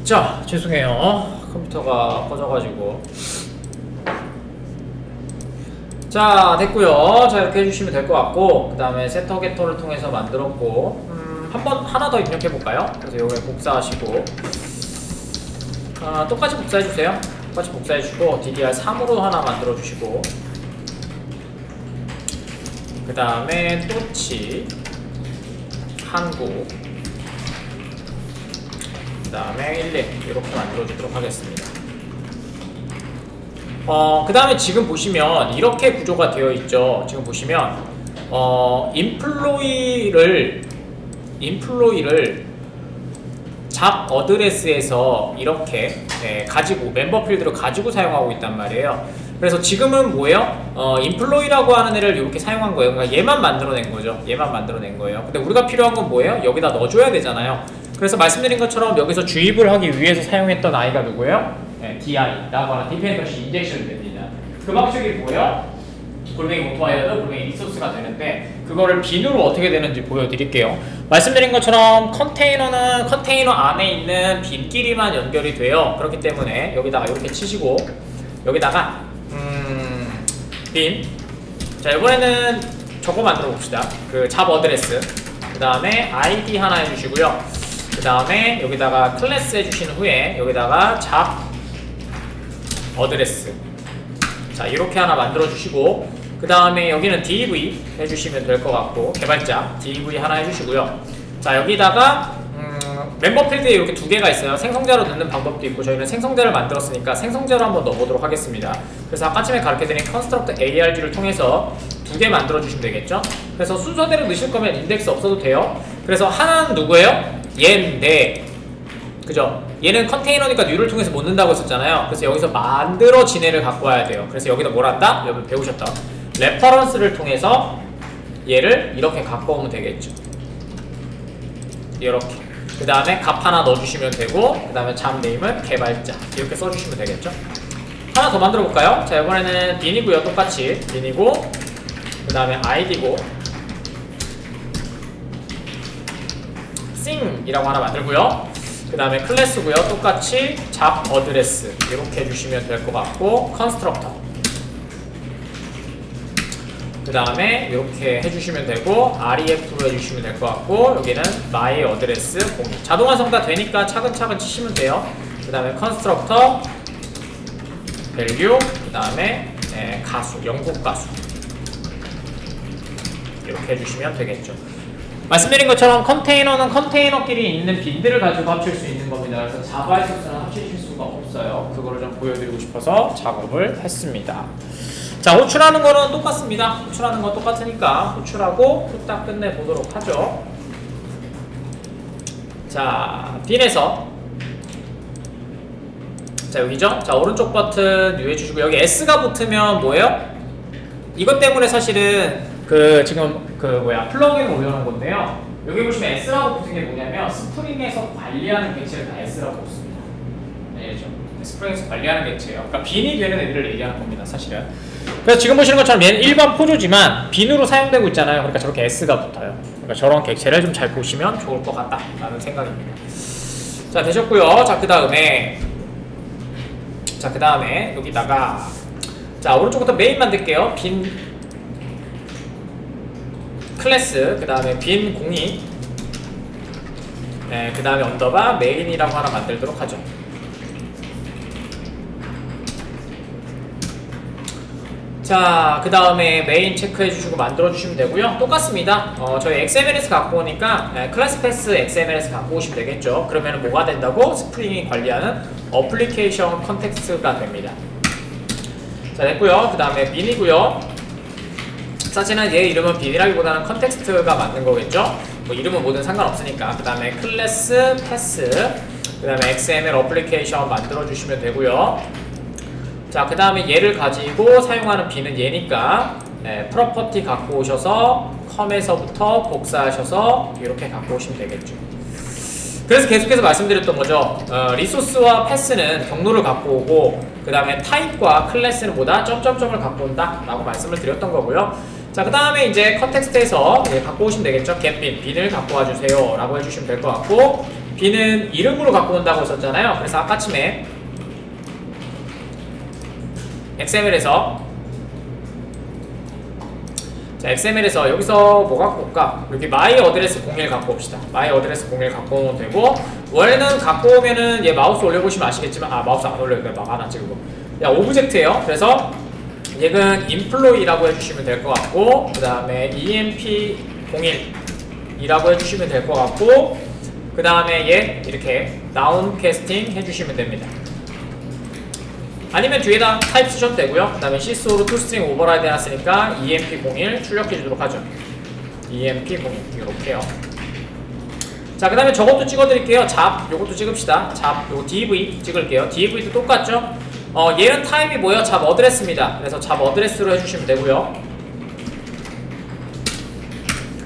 자, 죄송해요. 컴퓨터가 꺼져가지고. 자, 됐고요. 자, 이렇게 해주시면 될 것 같고, 그 다음에 세터 게터를 통해서 만들었고, 하나 더 입력해볼까요? 그래서 요거에 복사하시고, 똑같이 복사해주세요. 똑같이 복사해주시고, DDR3으로 하나 만들어주시고, 그 다음에 또치, 한국, 그 다음에 11 이렇게 만들어주도록 하겠습니다. 그 다음에 지금 보시면 이렇게 구조가 되어 있죠. 지금 보시면 인플로이를 잡 어드레스에서 이렇게 가지고 멤버 필드로 가지고 사용하고 있단 말이에요. 그래서 지금은 뭐예요? 인플로이라고 하는 애를 이렇게 사용한 거예요. 그러니까 얘만 만들어낸 거죠. 얘만 만들어낸 거예요. 근데 우리가 필요한 건 뭐예요? 여기다 넣어줘야 되잖아요. 그래서 말씀드린 것처럼 여기서 주입을 하기 위해서 사용했던 아이가 누구예요? DI라고 하는 디펜던시 인젝션이 됩니다. 그 방식이 뭐예요? 골뱅이 모토와이어드, 골뱅이 리소스가 되는데 그거를 빈으로 어떻게 되는지 보여드릴게요. 말씀드린 것처럼 컨테이너는 컨테이너 안에 있는 빈끼리만 연결이 돼요. 그렇기 때문에 여기다가 이렇게 치시고 여기다가 빈. 자, 이번에는 저거 만들어 봅시다. 그 잡 어드레스. 그 다음에 ID 하나 해주시고요. 그 다음에 여기다가 클래스 해주신 후에 여기다가 잡 어드레스. 자, 이렇게 하나 만들어 주시고, 그 다음에 여기는 DEV 해주시면 될 것 같고, 개발자 DEV 하나 해주시고요. 자, 여기다가 멤버 필드에 이렇게 두 개가 있어요. 생성자로 넣는 방법도 있고, 저희는 생성자를 만들었으니까 생성자로 한번 넣어보도록 하겠습니다. 그래서 아까쯤에 가르쳐드린 construct ARG를 통해서 두 개 만들어 주시면 되겠죠. 그래서 순서대로 넣으실 거면 인덱스 없어도 돼요. 그래서 하나는 누구예요? 얘인데, 그죠? 얘는 컨테이너니까 뉴를 통해서 못 넣는다고 했었잖아요. 그래서 여기서 만들어진 애를 갖고 와야 돼요. 그래서 여기다 뭘 한다? 여러분 배우셨던 레퍼런스를 통해서 얘를 이렇게 갖고 오면 되겠죠. 이렇게. 그 다음에 값 하나 넣어주시면 되고, 그 다음에 잡 네임은 개발자 이렇게 써주시면 되겠죠. 하나 더 만들어 볼까요? 자, 이번에는 빈이고요. 똑같이 빈이고, 그 다음에 id고 sing이라고 하나 만들고요. 그 다음에 클래스고요. 똑같이 잡 어드레스 이렇게 해주시면 될 것 같고, 컨스트럭터 그 다음에 이렇게 해주시면 되고, ref로 해주시면 될 것 같고, 여기는 my 어드레스 02 자동 완성 다 되니까 차근차근 치시면 돼요. 그 다음에 컨스트럭터 value, 그 다음에 가수, 영국 가수 이렇게 해주시면 되겠죠. 말씀드린 것처럼 컨테이너는 컨테이너끼리 있는 빈들을 가지고 합칠 수 있는 겁니다. 그래서 자바의 소스는 합치실 수가 없어요. 그거를 좀 보여드리고 싶어서 작업을 했습니다. 자, 호출하는 거는 똑같습니다. 호출하는 건 똑같으니까 호출하고 후딱 끝내보도록 하죠. 자, 빈에서 자, 여기죠? 자, 오른쪽 버튼 뉴 해주시고, 여기 S가 붙으면 뭐예요? 이것 때문에 사실은 지금 플러그인을 올려놓은 건데요. 여기 보시면 S라고 붙은 게 뭐냐면 스프링에서 관리하는 객체를 다 S라고 붙습니다. 알겠죠? 스프링에서 관리하는 객체예요. 그러니까 빈이 되는 애들을 얘기하는 겁니다, 사실은. 그래서 지금 보시는 것처럼 얘는 일반 포조지만 빈으로 사용되고 있잖아요. 그러니까 저렇게 S가 붙어요. 그러니까 저런 객체를 좀 잘 보시면 좋을 것 같다라는 생각입니다. 자, 되셨고요. 자, 그 다음에 여기다가 자, 오른쪽부터 메인 만들게요. 빈 클래스, 그 다음에 빈 02, 그 다음에 언더바 메인이라고 하나 만들도록 하죠. 자, 그 다음에 메인 체크해 주시고 만들어 주시면 되고요. 똑같습니다. 저희 XMLS 갖고 오니까 클래스 패스 XMLS 갖고 오시면 되겠죠. 그러면 뭐가 된다고? 스프링이 관리하는 어플리케이션 컨텍스트가 됩니다. 자, 됐고요. 그 다음에 빈이고요. 사실은 얘 이름은 빈이라기보다는 컨텍스트가 맞는 거겠죠. 뭐 이름은 뭐든 상관없으니까. 그 다음에 클래스 패스, 그 다음에 XML 어플리케이션 만들어 주시면 되고요. 자, 그 다음에 얘를 가지고 사용하는 빈은 얘니까 프로퍼티 갖고 오셔서 컴에서부터 복사하셔서 이렇게 갖고 오시면 되겠죠. 그래서 계속해서 말씀드렸던 거죠. 리소스와 패스는 경로를 갖고 오고, 그 다음에 타입과 클래스는 뭐다? 점점점을 갖고 온다 라고 말씀을 드렸던 거고요. 자, 그 다음에 이제 컨텍스트에서 갖고 오시면 되겠죠. 빈을 갖고 와주세요 라고 해주시면 될 것 같고, B는 이름으로 갖고 온다고 했었잖아요. 그래서 아까쯤에 XML에서 자, XML에서 여기서 뭐 갖고 올까? 여기 my 어드레스 01 갖고 옵시다. my 어드레스 01 갖고 오면 되고, 원래는 갖고 오면은 얘 마우스 올려보시면 아시겠지만, 마우스 안 올려요. 막 하나 찍고. 야, 오브젝트예요. 그래서 얘는 employee라고 해주시면 될 것 같고, 그 다음에 emp01이라고 해주시면 될 것 같고, 그 다음에 얘 이렇게 나온 캐스팅 해주시면 됩니다. 아니면 뒤에다 타입 쓰셔도 되고요. 그 다음에 sys로 toString 오버라이드 해놨으니까 emp01 출력해 주도록 하죠. emp01 이렇게요. 자, 그 다음에 저것도 찍어드릴게요. 잡 요것도 찍읍시다. 잡 요거 div 찍을게요. div도 똑같죠. 얘는 타입이 뭐예요? 잡 어드레스입니다. 그래서 잡 어드레스로 해주시면 되고요.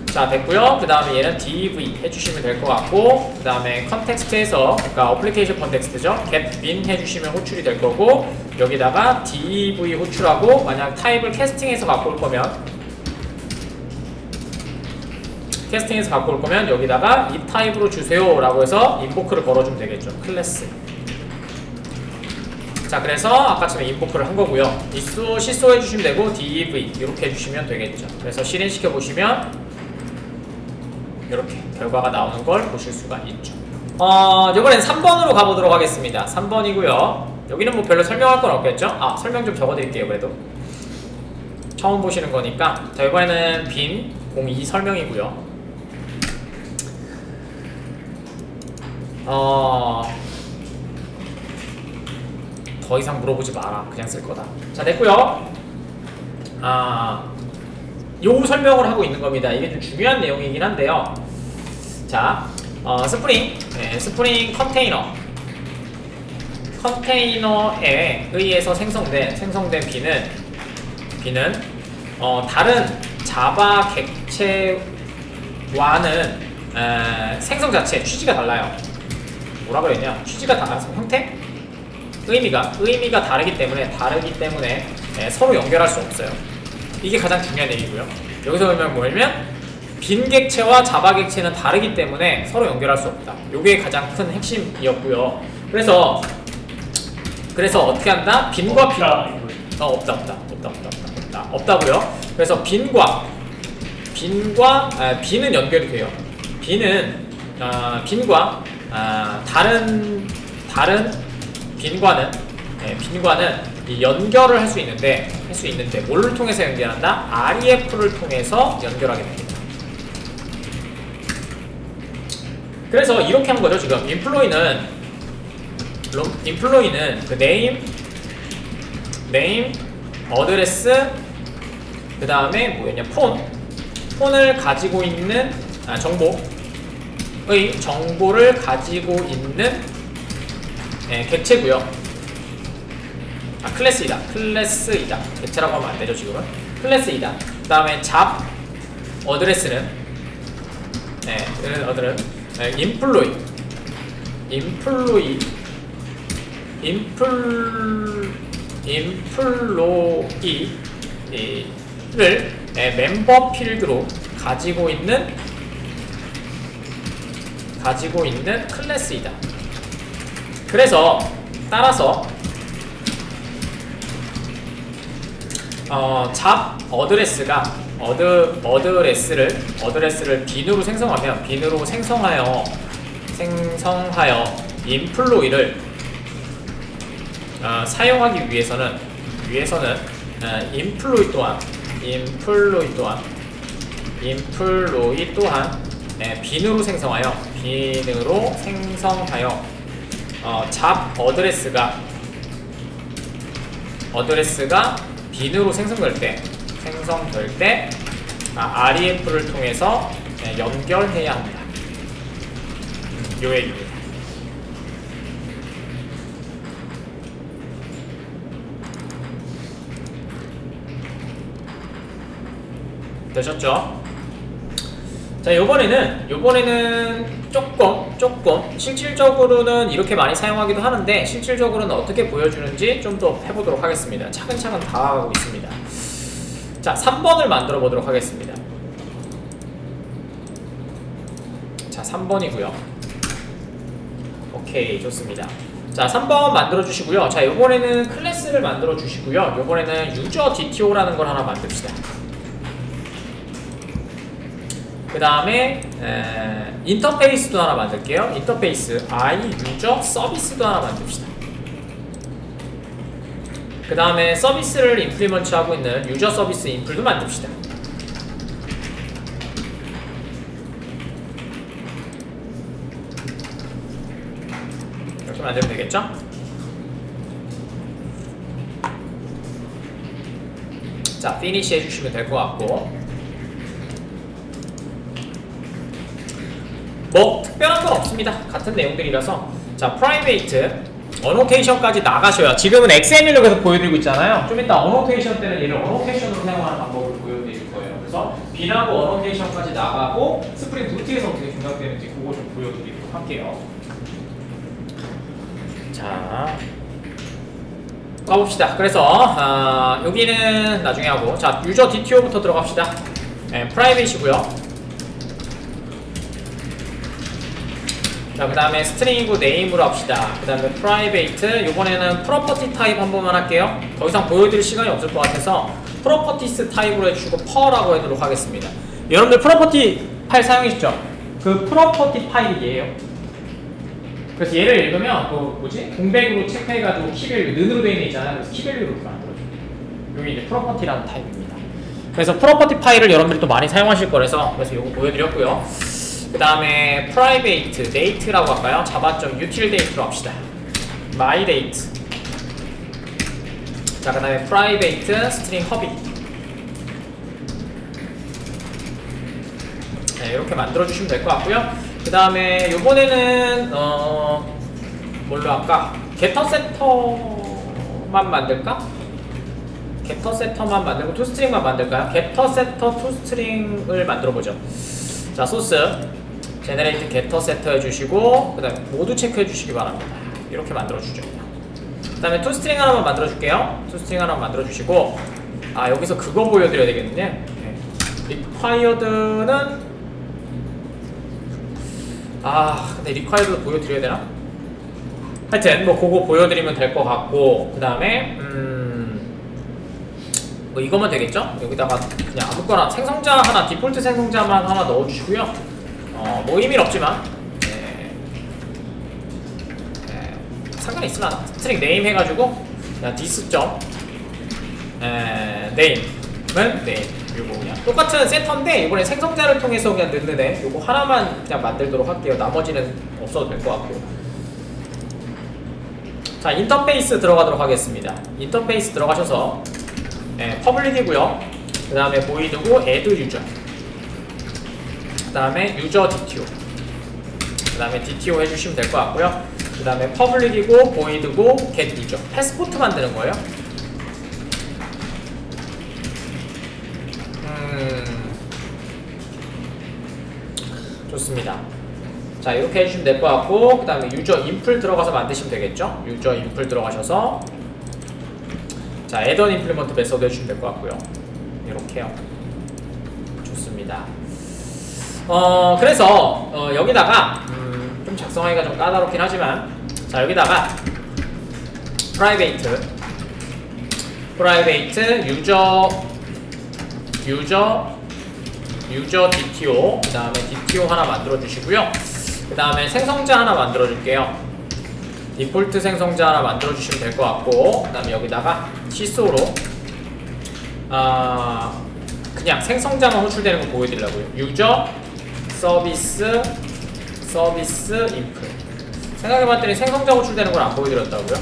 자, 됐고요. 그 다음에 얘는 div 해주시면 될 것 같고, 그 다음에 컨텍스트에서, 그러니까 어플리케이션 컨텍스트죠. get bin 해주시면 호출이 될 거고, 여기다가 div 호출하고, 만약 타입을 캐스팅해서 갖고 올 거면 여기다가 이 타입으로 주세요 라고 해서 인보크를 걸어주면 되겠죠. 클래스. 자, 그래서 아까처럼 인보크를 한 거고요. sys 해주시면 되고 div 이렇게 해주시면 되겠죠. 그래서 실행시켜 보시면 이렇게 결과가 나오는 걸 보실 수가 있죠. 이번엔 3번으로 가보도록 하겠습니다. 3번이고요. 여기는 뭐 별로 설명할 건 없겠죠? 설명 좀 적어드릴게요. 그래도 처음 보시는 거니까. 자, 이번에는 빈 02 설명이고요. 더 이상 물어보지 마라. 그냥 쓸 거다. 자, 됐고요. 요 설명을 하고 있는 겁니다. 이게 좀 중요한 내용이긴 한데요. 자, 스프링 컨테이너에 의해서 생성된 B는 다른 자바 객체와는 생성 자체 취지가 달라요. 뭐라 그랬냐? 취지가 달라서 형태? 의미가 다르기 때문에 서로 연결할 수 없어요. 이게 가장 중요한 얘기고요. 여기서 보면 뭐냐면 빈 객체와 자바 객체는 다르기 때문에 서로 연결할 수 없다. 이게 가장 큰 핵심이었고요. 그래서 어떻게 한다? 빈과 빈 없다고요. 그래서 빈은 연결이 돼요. 빈과 다른 빈과는 이 연결을 할 수 있는데 뭐를 통해서 연결한다? REF를 통해서 연결하게 됩니다. 그래서 이렇게 한 거죠. 지금 인플로이는 그 네임, 어드레스, 그 다음에 뭐였냐? 폰을 가지고 있는 정보를 가지고 있는 객체고요. 클래스이다. 객체라고 하면 안 되죠, 지금은. 클래스이다. 그 다음에 잡 어드레스는 인플로이를 멤버 필드로 가지고 있는 클래스이다. 그래서 따라서 잡 어드레스가 어드레스를 빈으로 생성하여 인플로이를 사용하기 위해서는 인플로이 또한 빈으로 생성하여 잡 어드레스가 빈으로 생성될 때 REF를 통해서 연결해야 합니다. 요 얘기입니다. 되셨죠? 자, 요번에는 조금 실질적으로는 이렇게 많이 사용하기도 하는데 실질적으로는 어떻게 보여주는지 좀 더 해보도록 하겠습니다. 차근차근 다가가고 있습니다. 자, 3번을 만들어 보도록 하겠습니다. 자, 3번이고요. 오케이, 좋습니다. 자, 3번 만들어 주시고요. 자, 요번에는 클래스를 만들어 주시고요. 요번에는 유저 DTO라는 걸 하나 만듭시다. 그 다음에 인터페이스도 하나 만들게요. 인터페이스 I 유저 서비스도 하나 만듭시다. 그 다음에 서비스를 임플리먼트 하고 있는 유저 서비스 인플도 만듭시다. 이렇게 만들면 되겠죠? 자, 피니시 해주시면 될 것 같고, 뭐 특별한 건 없습니다. 같은 내용들이라서. 자, 프라이베이트 어노테이션까지 나가셔야, 지금은 XML로 계속 보여드리고 있잖아요. 좀 이따 어노테이션 때는 얘를 어노테이션으로 사용하는 방법을 보여드릴 거예요. 그래서 빈하고 어노테이션까지 나가고 스프링 부트에서 어떻게 중단되는지 그거 좀 보여드리도록 할게요. 자, 가봅시다. 그래서 여기는 나중에 하고, 자, 유저 DTO부터 들어갑시다. 프라이빗이고요. 자, 그 다음에 스트링이고 네임으로 합시다. 그 다음에 프라이베이트, 요번에는 프로퍼티 타입 한 번만 할게요. 더 이상 보여드릴 시간이 없을 것 같아서 프로퍼티스 타입으로 해주시고 퍼라고 해도록 하겠습니다. 여러분들 프로퍼티 파일 사용하시죠? 그 프로퍼티 파일이에요. 그래서 얘를 읽으면 그 뭐지? 공백으로 체크해가지고 키밸류, 는으로 되어 있는 있잖아요. 그래서 키밸류로 만들어줘요. 여기 이제 프로퍼티라는 타입입니다. 그래서 프로퍼티 파일을 여러분들이 또 많이 사용하실 거라서 그래서 요거 보여드렸고요. 그 다음에 프라이베이트 데이트라고 할까요? 자바.util 데이트로 합시다. my date. 자, 그 다음에 프라이베이트 스트링 허비. 네, 이렇게 만들어 주시면 될 것 같고요. 그 다음에 요번에는 뭘로 할까? 게터 세터만 만들까? 게터 세터만 만들고 투스트링만 만들까요? 게터 세터 투스트링을 만들어 보죠. 자, 소스 제너레이트 게터 세터 해주시고, 그 다음에 모두 체크해 주시기 바랍니다. 이렇게 만들어 주죠. 그 다음에 투스트링 하나만 만들어 줄게요. 투스트링 하나만 만들어 주시고, 아, 여기서 그거 보여드려야 되겠네. required는 근데 required도 보여드려야 되나? 하여튼 뭐 그거 보여드리면 될 것 같고, 그 다음에 뭐 이거면 되겠죠? 여기다가 그냥 아무거나 생성자 하나, 디폴트 생성자만 하나 넣어주시고요. 뭐 의미는 없지만 상관이 있으나 스트링 네임 해가지고 그냥 디스.네임은 네임, 요거 그냥 똑같은 세터인데 이번에 생성자를 통해서 그냥 넣는 애 요거 하나만 그냥 만들도록 할게요. 나머지는 없어도 될 것 같고. 자, 인터페이스 들어가도록 하겠습니다. 인터페이스 들어가셔서 퍼블릭이고요. 그 다음에 보이드고 add user, 그 다음에 유저 DTO, 그 다음에 DTO 해주시면 될 것 같고요. 그 다음에 퍼블릭이고 보이드고 get user, 패스포트 만드는 거예요. 좋습니다. 자, 이렇게 해주시면 될 것 같고, 그 다음에 유저 인플 들어가서 만드시면 되겠죠. 유저 인플 들어가셔서 자, add-on implement 메소드 해주시면 될 것 같고요. 이렇게요. 좋습니다. 그래서 여기다가 좀 작성하기가 좀 까다롭긴 하지만, 자, 여기다가 프라이베이트 유저 DTO, 그 다음에 DTO 하나 만들어 주시고요. 그 다음에 생성자 하나 만들어 줄게요. 디폴트 생성자 하나 만들어 주시면 될 것 같고, 그 다음에 여기다가 시소로 그냥 생성자만 호출되는 거 보여드리려고요. 유저 서비스 인플. 생각해봤더니 생성자 호출되는 걸 안 보여드렸다고요.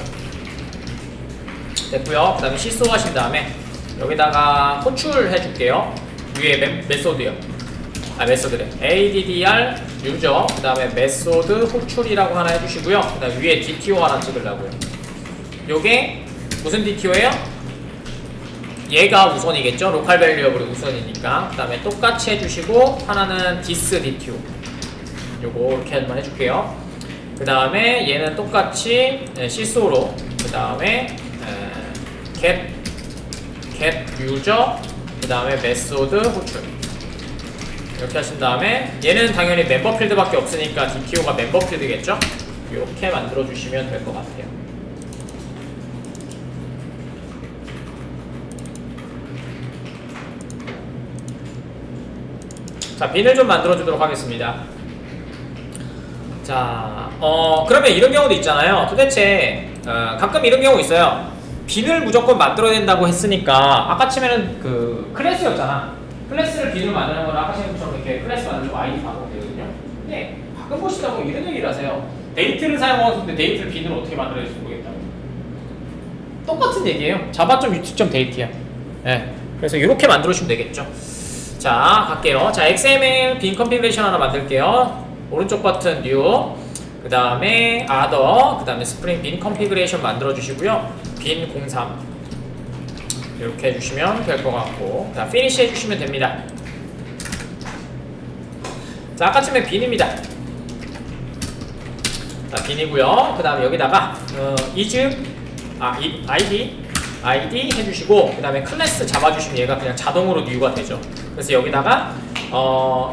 됐고요. 그 다음에 시소 하신 다음에 여기다가 호출해 줄게요. 위에 메소드요. 메소드래. addr 유저, 그 다음에 메소드 호출이라고 하나 해주시고요. 그 다음 위에 DTO 하나 찍으려고요. 요게 무슨 DTO예요? 얘가 우선이겠죠. 로컬 밸리어블이 우선이니까. 그 다음에 똑같이 해주시고, 하나는 dis DTO. 요거 이렇게 한번 해줄게요. 그 다음에 얘는 똑같이 시소로, 그 다음에 get user, 그 다음에 메소드 호출. 이렇게 하신 다음에 얘는 당연히 멤버 필드밖에 없으니까 DTO가 멤버 필드겠죠? 이렇게 만들어 주시면 될 것 같아요. 자, 빈을 좀 만들어 주도록 하겠습니다. 자, 그러면 이런 경우도 있잖아요. 도대체 가끔 이런 경우 있어요. 빈을 무조건 만들어야 된다고 했으니까 아까 치면은 그 클래스였잖아. 클래스를 빈으로 만드는 거는 아까 치면처럼 이렇게 클래스 만들고 아이디 바꾸면 되거든요. 근데 가끔 보시다가 이런 얘기를 하세요. 데이트를 사용하는데 데이트를 빈으로 어떻게 만들어야 될지 모르겠다고. 똑같은 얘기예요. java.util.date야. 네. 그래서 이렇게 만들어 주시면 되겠죠. 자, 갈게요. 자, XML 빈 컨피그레이션 하나 만들게요. 오른쪽 버튼 new, 그 다음에 other, 그 다음에 스프링 빈 컨피그레이션 만들어 주시고요. 빈 03 이렇게 해주시면 될 것 같고, 자, finish 해주시면 됩니다. 자, 아까쯤에 빈입니다. 자, 빈이고요. 그 다음에 여기다가 ID 해주시고, 그 다음에 클래스 잡아주시면 얘가 그냥 자동으로 new가 되죠. 그래서 여기다가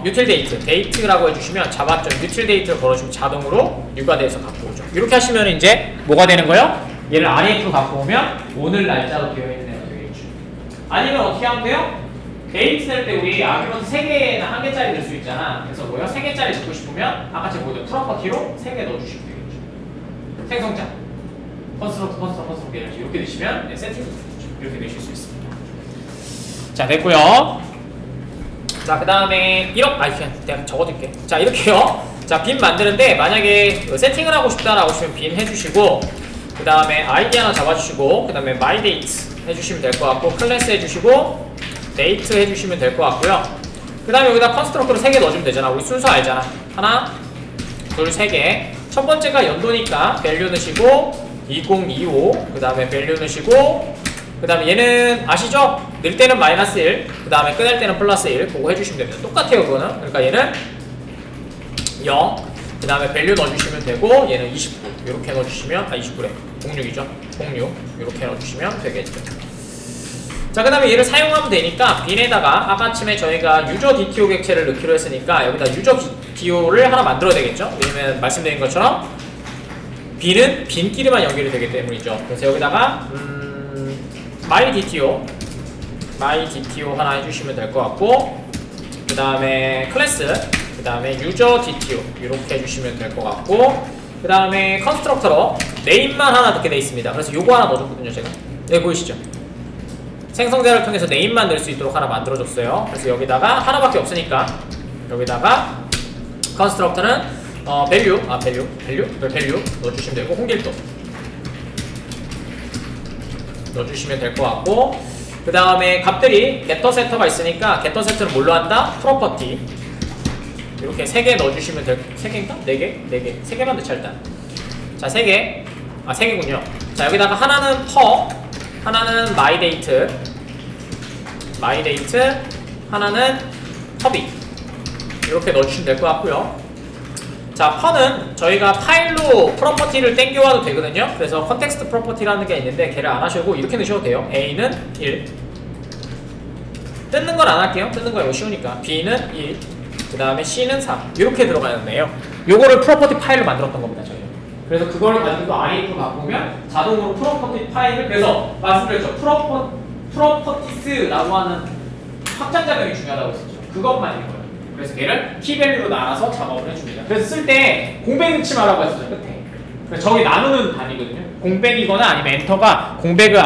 util date라고 해주시면 java.util date를 걸어주면 자동으로 new가 돼서 갖고 오죠. 이렇게 하시면 이제 뭐가 되는 거예요? 얘를 REF로 갖고 오면 오늘 날짜로 되어 있는 애가 되겠죠. 아니면 어떻게 하면 돼요? 데이트 낼 때 우리 아규먼트 3개나 1개짜리 넣을 수 있잖아. 그래서 뭐요? 3개짜리 넣고 싶으면 아까 제가 보여드린 프로퍼티로 3개 넣어주시면 되겠죠. 생성자 컨스트럭터 이렇게 넣으시면 세팅이 되겠죠. 이렇게 넣으실 수 있습니다. 자, 됐고요. 자, 그 다음에 그냥 내가 적어둘게. 자, 이렇게요. 자, 빈 만드는데 만약에 세팅을 하고 싶다라고 하시면 빈 해주시고, 그 다음에 아이디 하나 잡아주시고, 그 다음에 myDate 해주시면 될 것 같고, 클래스 해주시고, date 해주시면 될 것 같고요. 그 다음에 여기다 컨스트럭터를 3개 넣어주면 되잖아. 우리 순서 알잖아. 하나, 둘, 3개. 첫 번째가 연도니까 value 넣으시고, 2025, 그 다음에 value 넣으시고, 그 다음에 얘는 아시죠? 늘 때는 -1, 그 다음에 끝날 때는 +1 그거 해주시면 됩니다. 똑같아요, 그거는. 그러니까 얘는 0, 그 다음에 value 넣어주시면 되고, 얘는 29 이렇게 넣어주시면, 29래 06이죠. 06 이렇게 넣어주시면 되겠죠. 자, 그 다음에 얘를 사용하면 되니까 빈에다가 아까쯤에 저희가 유저 DTO 객체를 넣기로 했으니까 여기다 유저 DTO를 하나 만들어야 되겠죠. 왜냐면 말씀드린 것처럼 빈은 빈끼리만 연결이 되기 때문이죠. 그래서 여기다가 myDTO 하나 해주시면 될 것 같고, 그 다음에 클래스, 그 다음에 유저 DTO 이렇게 해주시면 될 것 같고, 그 다음에 컨스트럭터로 네임만 하나 넣게 돼 있습니다. 그래서 요거 하나 넣어줬거든요, 제가. 여기 보이시죠? 생성자를 통해서 네임만 넣을 수 있도록 하나 만들어줬어요. 그래서 여기다가 하나밖에 없으니까 여기다가 컨스트럭터는 value 넣어주시면 되고, 홍길도 넣어주시면 될 것 같고, 그 다음에 값들이 getter setter가 있으니까 getter setter는 뭘로 한다? property 이렇게 3개 넣어주시면 될, 3개인가? 4개? 4개 3개만 넣자 일단. 자, 3개 3개군요. 자, 여기다가 하나는 per, 하나는 myDate, 하나는 hobby 이렇게 넣어주시면 될 것 같고요. 자, per는 저희가 파일로 프로퍼티를 땡겨와도 되거든요. 그래서 컨텍스트 프로퍼티라는 게 있는데 걔를 안 하시고 이렇게 넣으셔도 돼요. a는 1, 뜯는 건 안 할게요. 뜯는 거 이거 쉬우니까. b는 1, 그 다음에 c는 3 이렇게 들어가는 애요. 요거를 프로퍼티 파일로 만들었던 겁니다, 저희가. 그래서 그걸 가지고 REF로 바꾸면 자동으로 프로퍼티 파일을, 그래서 말씀드렸죠. 프로퍼티스라고 하는 확장자명이 중요하다고 했었죠. 그것만 이거예요. 그래서 걔를 키밸류로 나눠서 작업을 해줍니다. 그래서 쓸 때 공백 넣지 말라고 했었죠, 끝에. 그래서 저기 나누는 단위거든요. 공백이거나 아니면 엔터가 공백을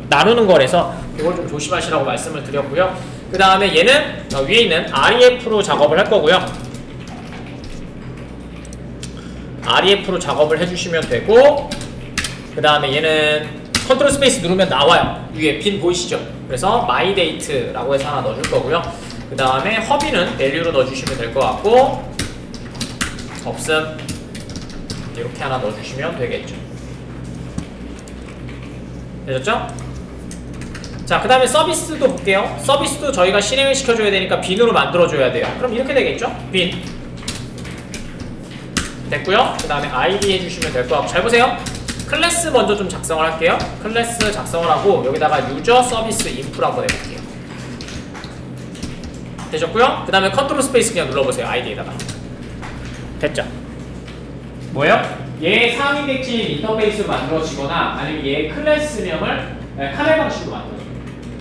나누는 거라서 이걸 좀 조심하시라고 말씀을 드렸고요. 그 다음에 얘는 위에 있는 REF로 작업을 할 거고요. REF로 작업을 해주시면 되고, 그 다음에 얘는 컨트롤 스페이스 누르면 나와요. 위에 빈 보이시죠? 그래서 myDate라고 해서 하나 넣어줄 거고요. 그 다음에 허비는 value로 넣어주시면 될 것 같고, 없음 이렇게 하나 넣어주시면 되겠죠. 되셨죠? 자, 그 다음에 서비스도 볼게요. 서비스도 저희가 실행을 시켜줘야 되니까 빈으로 만들어줘야 돼요. 그럼 이렇게 되겠죠? 빈 됐고요. 그 다음에 ID 해주시면 될 것 같고, 잘 보세요. 클래스 먼저 좀 작성을 할게요. 클래스 작성을 하고 여기다가 유저 서비스 인프로 한번 해볼게요. 되셨고요. 그 다음에 컨트롤 스페이스 그냥 눌러보세요. 아이디에다가. 됐죠? 뭐예요? 얘 상위 객진 인터페이스로 만들어지거나 아니면 얘 클래스명을 카멜 방식으로 만들어져요.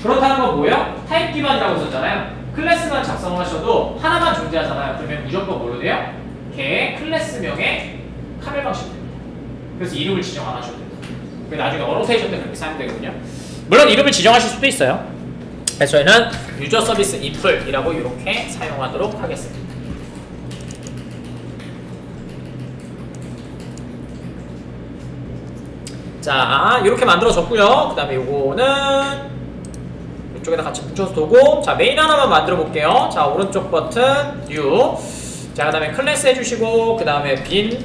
그렇다는 건 뭐예요? 타입 기반이라고 썼잖아요. 클래스만 작성하셔도 하나만 존재하잖아요. 그러면 무조건 뭘로 돼요? 걔 클래스명의 카멜 방식으로 됩니다. 그래서 이름을 지정 안 하셔도 됩니다. 나중에 어노테이션 때 그렇게 사용되면 되거든요. 물론 이름을 지정하실 수도 있어요. 그래서 저희는 유저 서비스 인플이라고 이렇게 사용하도록 하겠습니다. 자, 이렇게 만들어졌고요. 그 다음에 요거는 이쪽에다 같이 붙여서 두고, 자, 메인 하나만 만들어 볼게요. 자, 오른쪽 버튼 뉴. 자, 그 다음에 클래스 해주시고, 그 다음에 빈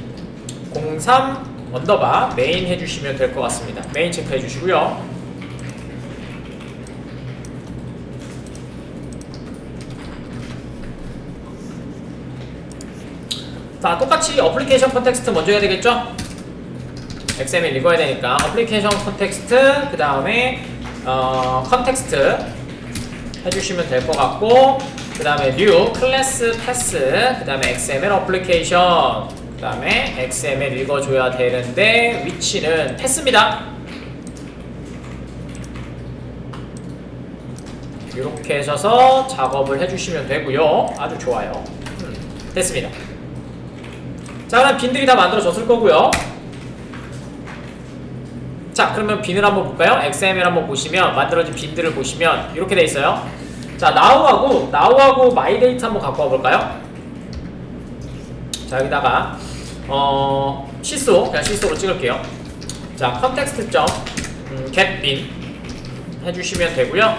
03 언더바 메인 해주시면 될 것 같습니다. 메인 체크해 주시고요. 자, 똑같이 어플리케이션 컨텍스트 먼저 해야 되겠죠? XML 읽어야 되니까 어플리케이션 컨텍스트, 그 다음에 컨텍스트 해주시면 될 것 같고, 그 다음에 new 클래스 패스, 그 다음에 XML 어플리케이션, 그 다음에 XML 읽어줘야 되는데 위치는 패스입니다. 이렇게 하셔서 작업을 해주시면 되고요. 아주 좋아요. 됐습니다. 자, 그럼 빈들이 다 만들어졌을 거고요. 자, 그러면 빈을 한번 볼까요? XML 한번 보시면 만들어진 빈들을 보시면 이렇게 돼 있어요. 자, now하고 myDate 한번 갖고 와볼까요? 자, 여기다가 시소, 그냥 시소로 찍을게요. 자, 컨텍스트 점 get bin 해주시면 되고요.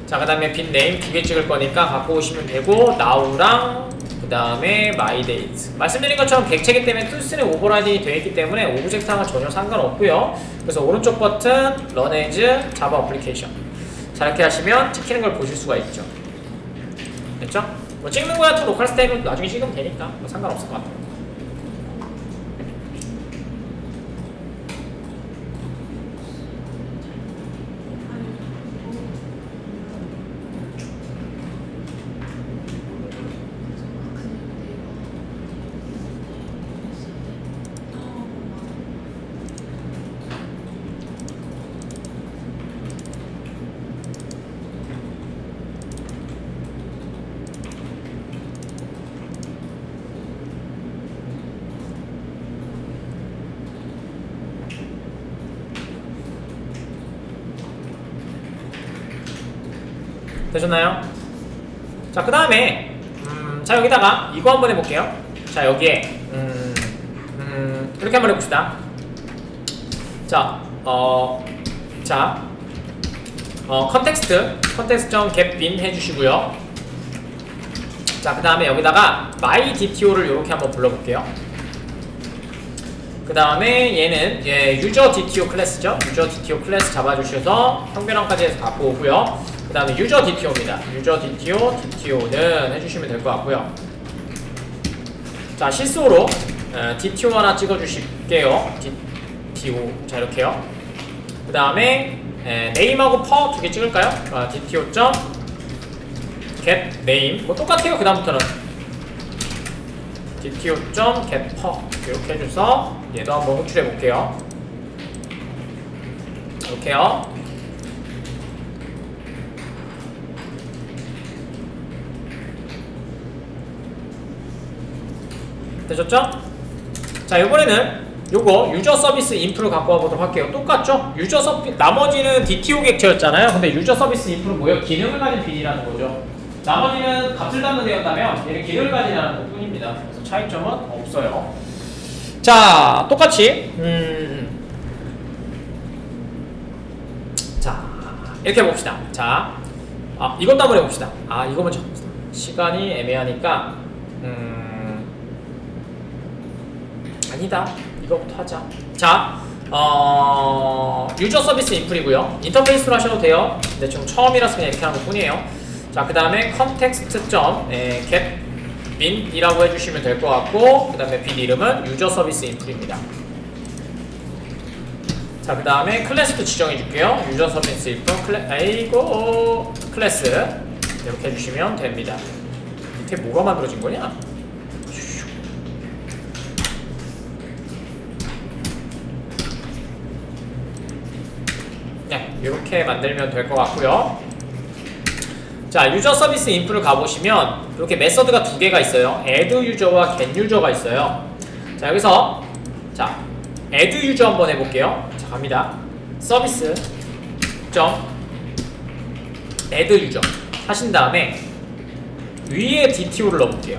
자, 그 다음에 빈 네임 2개 찍을 거니까 갖고 오시면 되고, now랑 그 다음에 myDate. 말씀드린 것처럼 객체이기 때문에 툴스는 오버라이딩이 되어 있기 때문에 오브젝트랑은 전혀 상관없고요. 그래서 오른쪽 버튼 run as java application. 자, 이렇게 하시면 찍히는 걸 보실 수가 있죠. 됐죠? 뭐 찍는 거야 또 로컬 스테이로 나중에 찍으면 되니까 뭐 상관없을 것 같아요. 되셨나요? 자, 그 다음에 자, 여기다가 이거 한번 해볼게요. 자, 여기에 이렇게 한번 해봅시다. 자, 컨텍스트.getBin 해주시고요. 자, 그 다음에 여기다가 myDTO를 이렇게 한번 불러볼게요. 그 다음에 얘는 유저 DTO 클래스죠. 유저 DTO 클래스 잡아주셔서 형변형까지 해서 갖고 오고요. 그 다음에 유저 DTO입니다. 유저 DTO는 해주시면 될 것 같고요. 자, 실수로 DTO 하나 찍어주실게요. DTO. 자, 이렇게요. 그 다음에 네임하고 per 2개 찍을까요? DTO.get name. 뭐 똑같아요. 그 다음부터는 DTO.get per 이렇게 해줘서 얘도 한번 호출해 볼게요. 이렇게요. 되셨죠? 자, 이번에는 요거 유저 서비스 인프를 갖고 와보도록 할게요. 똑같죠? 유저 서비스, 나머지는 DTO 객체였잖아요. 근데 유저 서비스 인프는 뭐예요? 기능을 가진 빈이라는 거죠. 나머지는 값을 담는 데였다면 얘는 기능을 가진다는 것 뿐입니다. 그래서 차이점은 없어요. 자, 똑같이 자, 이렇게 해봅시다. 자, 이것도 한번 해봅시다. 이거 먼저 해봅시다. 시간이 애매하니까 아니다. 이거부터 하자. 자, 유저 서비스 인풀이고요. 인터페이스로 하셔도 돼요. 근데 좀 처음이라서 그냥 이렇게 하는 것 뿐이에요. 자, 그 다음에 컨텍스트.get bin이라고 해주시면 될 것 같고, 그 다음에 bin 이름은 유저 서비스 인풀입니다. 자, 그 다음에 클래스도 지정해 줄게요. 유저 서비스 인풀 클래스 이렇게 해주시면 됩니다. 밑에 뭐가 만들어진 거냐? 이렇게 만들면 될 것 같고요. 자, 유저 서비스 인프를 가보시면 이렇게 메서드가 두 개가 있어요. add 유저와 get 유저가 있어요. 자, 여기서 자 add 유저 한번 해볼게요. 자, 갑니다. 서비스 점 add 유저 하신 다음에 위에 DTO를 넣어볼게요.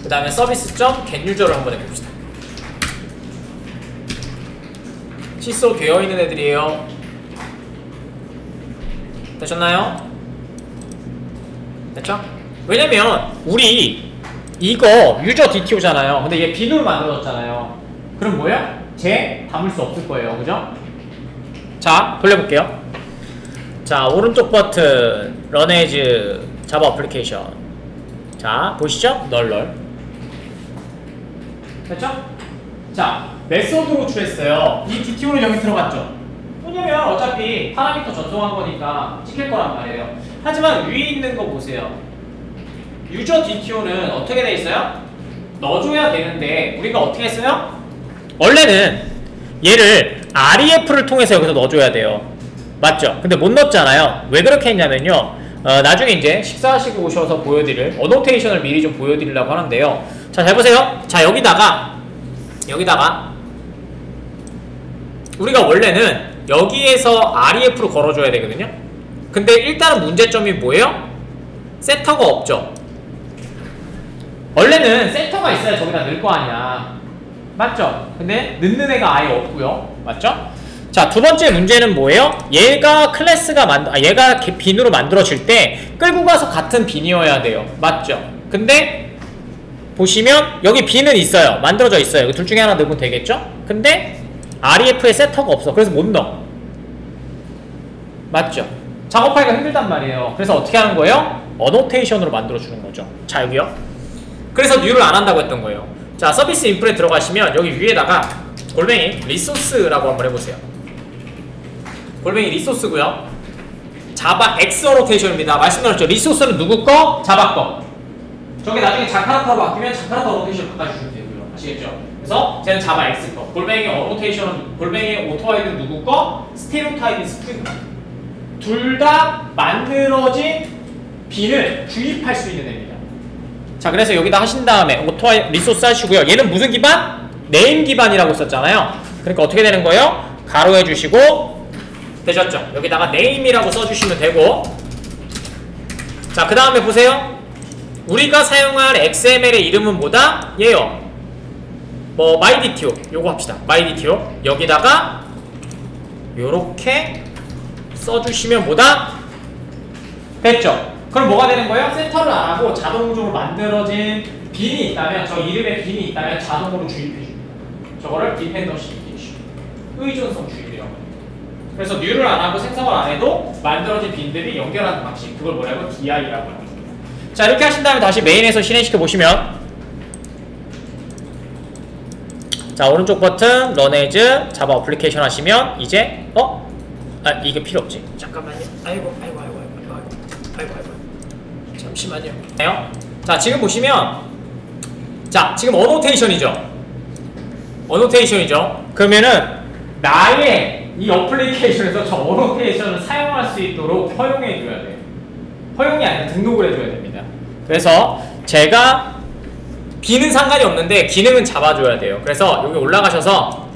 그 다음에 서비스 점 get 유저를 한번 해봅시다. 시스로 되어있는 애들이에요. 되셨나요? 됐죠? 왜냐면 우리 이거 유저 DTO잖아요. 근데 얘 빈으로 만들어졌잖아요. 그럼 뭐야? 쟤 담을 수 없을 거예요. 그죠? 자, 돌려볼게요. 자, 오른쪽 버튼 Run as 자바 어플리케이션. 자, 보시죠? 널 됐죠? 자, 메소드로 출했어요. 이 DTO는 여기 들어갔죠? 왜냐면 어차피 파라미터 전송한 거니까 찍힐 거란 말이에요. 하지만 위에 있는 거 보세요. 유저 DTO는 어떻게 돼 있어요? 넣어줘야 되는데 우리가 어떻게 했어요? 원래는 얘를 REF를 통해서 여기서 넣어줘야 돼요. 맞죠? 근데 못 넣었잖아요. 왜 그렇게 했냐면요. 나중에 이제 식사하시고 오셔서 보여드릴 어노테이션을 미리 좀 보여드리려고 하는데요. 자, 잘 보세요. 자, 여기다가 우리가 원래는 여기에서 REF로 걸어줘야 되거든요. 근데 일단은 문제점이 뭐예요? 세터가 없죠. 원래는 세터가 있어야 저기다 넣을 거 아니야. 맞죠? 근데 넣는 애가 아예 없고요. 맞죠? 자, 두 번째 문제는 뭐예요? 얘가 클래스가 얘가 빈으로 만들어질 때 끌고 가서 같은 빈이어야 돼요. 맞죠? 근데 보시면 여기 빈은 있어요. 만들어져 있어요. 둘 중에 하나 넣으면 되겠죠? 근데 REF에 세터가 없어. 그래서 못 넣어. 맞죠? 작업하기가 힘들단 말이에요. 그래서 어떻게 하는 거예요? 어노테이션으로 만들어주는 거죠. 자, 여기요. 그래서 뉴를 안 한다고 했던 거예요. 자, 서비스 인프레 들어가시면 여기 위에다가 골뱅이 리소스라고 한번 해보세요. 골뱅이 리소스고요. 자바 X 어노테이션입니다. 말씀드렸죠? 리소스는 누구 거? 자바 거. 저게 나중에 자카라타로 바뀌면 자카라타 어노테이션 바꿔주시면 되고요. 아시겠죠? 그래서 쟤는 자바 X 거. 골뱅이 어노테이션은 골뱅이 오토아이드는 누구 거? 스테레오타입인 스프링. 둘 다 만들어진 빈을 주입할 수 있는 애입니다. 자, 그래서 여기다 하신 다음에 오토아이 리소스 하시고요. 얘는 무슨 기반? 네임 기반이라고 썼잖아요. 그러니까 어떻게 되는 거예요? 가로해 주시고 되셨죠? 여기다가 네임이라고 써주시면 되고. 자, 그 다음에 보세요. 우리가 사용할 XML의 이름은 뭐다? 얘요. 뭐 myDTO 요거 합시다. myDTO 여기다가 요렇게 써주시면 뭐다? 됐죠? 그럼 뭐가 되는 거예요? 세터를 안 하고 자동적으로 만들어진 빈이 있다면, 저 이름에 빈이 있다면 자동으로 주입해줍니다. 저거를 디펜던시 인젝션, 의존성 주입이라고 합니다. 그래서 뉴를 안 하고 생성을 안 해도 만들어진 빈들이 연결하는 방식, 그걸 뭐라고? DI라고 합니다. 자, 이렇게 하신 다음에 다시 메인에서 실행시켜 보시면, 자, 오른쪽 버튼 Run as 자바 어플리케이션 하시면 이제 이게 필요 없지. 잠깐만요. 아이고. 잠시만요. 자, 지금 보시면, 자, 지금 어노테이션이죠. 그러면은 나의 이 어플리케이션에서 저 어노테이션을 사용할 수 있도록 허용해 줘야 돼요. 허용이 아니라 등록을 해줘야 됩니다. 그래서 제가 빈은 상관이 없는데 기능은 잡아줘야 돼요. 그래서 여기 올라가셔서,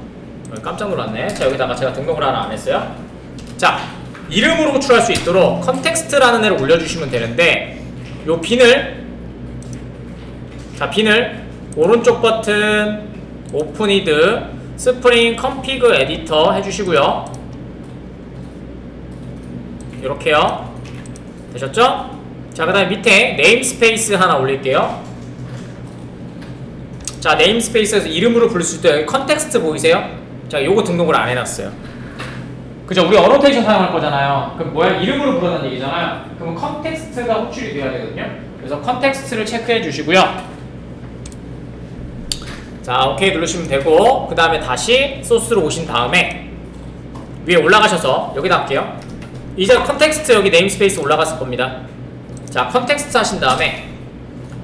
깜짝 놀랐네. 자, 여기다가 제가 등록을 하나 안 했어요. 자, 이름으로 호출할 수 있도록 컨텍스트라는 애를 올려주시면 되는데, 요 빈을, 자, 빈을 오른쪽 버튼 오픈이드 스프링 컴피그 에디터 해주시고요. 이렇게요. 되셨죠? 자, 그 다음에 밑에 네임스페이스 하나 올릴게요. 자, 네임스페이스에서 이름으로 부를 수 있도록 컨텍스트 보이세요? 자, 요거 등록을 안 해놨어요. 그죠? 우리 어노테이션 사용할 거잖아요. 그럼 뭐야? 이름으로 부르는 얘기잖아요. 그럼 컨텍스트가 호출이 돼야 되거든요. 그래서 컨텍스트를 체크해 주시고요. 자, 오케이 누르시면 되고, 그 다음에 다시 소스로 오신 다음에 위에 올라가셔서 여기다 할게요. 이제 컨텍스트 여기 네임스페이스 올라갔을 겁니다. 자, 컨텍스트 하신 다음에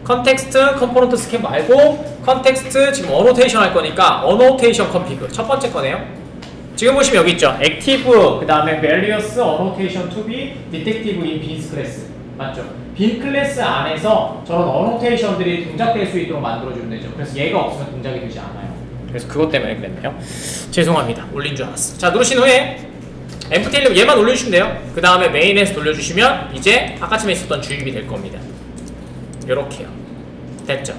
컨텍스트 컴포넌트 스캔 말고 컨텍스트 지금 어노테이션 할 거니까 어노테이션 컴피그 첫 번째 거네요. 지금 보시면 여기 있죠. 액티브, 그 다음에 various annotation to be detected in beans class. 맞죠? 빈 클래스 안에서 저런 어노테이션들이 동작될 수 있도록 만들어주면 되죠. 그래서 얘가 없으면 동작이 되지 않아요. 그래서 그것 때문에 그랬네요. 죄송합니다. 올린 줄 알았어. 자, 누르신 후에 엠프테일러 얘만 올려주시면 돼요. 그 다음에 메인에서 돌려주시면 이제 아까쯤에 있었던 주입이 될 겁니다. 요렇게요. 됐죠?